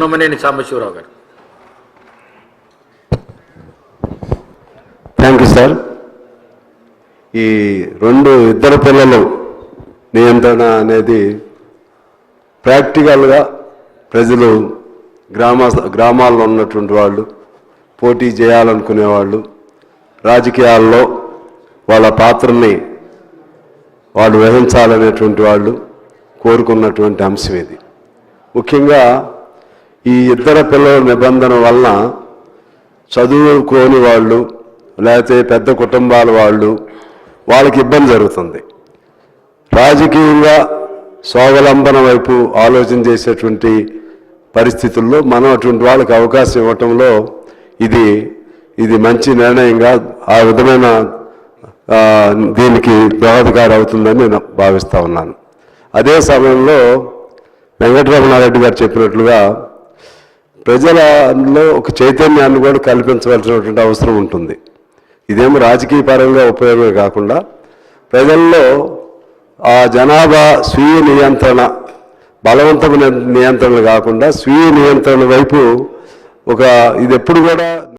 నమ్మనేని సాంబశివరావు గారు. Thank you sir. ఈ ఇద్దరు పిల్లలు నియంత్రణ అనేది ప్రాక్టికల్గా ప్రజలు గ్రామాల్లో ఉన్నటువంటి వాళ్ళు, పోటీ చేయాలనుకునేవాళ్ళు, రాజకీయాల్లో వాళ్ళ పాత్రని వాళ్ళు వహించాలనేటువంటి వాళ్ళు కోరుకున్నటువంటి అంశం ఇది. ముఖ్యంగా ఈ ఇద్దరు పిల్లల నిబంధన వలన చదువుకోని వాళ్ళు, లేకపోతే పెద్ద కుటుంబాల వాళ్ళకి ఇబ్బంది జరుగుతుంది. రాజకీయంగా స్వావలంబన వైపు ఆలోచన చేసేటువంటి పరిస్థితుల్లో మనం అటువంటి వాళ్ళకి అవకాశం ఇవ్వటంలో ఇది మంచి నిర్ణయంగా ఆ విధమైన దీనికి దోహదకారి అవుతుందని నేను భావిస్తూ ఉన్నాను. అదే సమయంలో వెంకటరమణారెడ్డి గారు చెప్పినట్లుగా ప్రజలలో ఒక చైతన్యాన్ని కూడా కల్పించవలసినటువంటి అవసరం ఉంటుంది. ఇదేమో రాజకీయ పరంగా ఉపయోగమే కాకుండా ప్రజల్లో ఆ జనాభా స్వీయ నియంత్రణ, బలవంతమైన నియంత్రణ కాకుండా స్వీయ నియంత్రణ వైపు ఇది ఎప్పుడు కూడా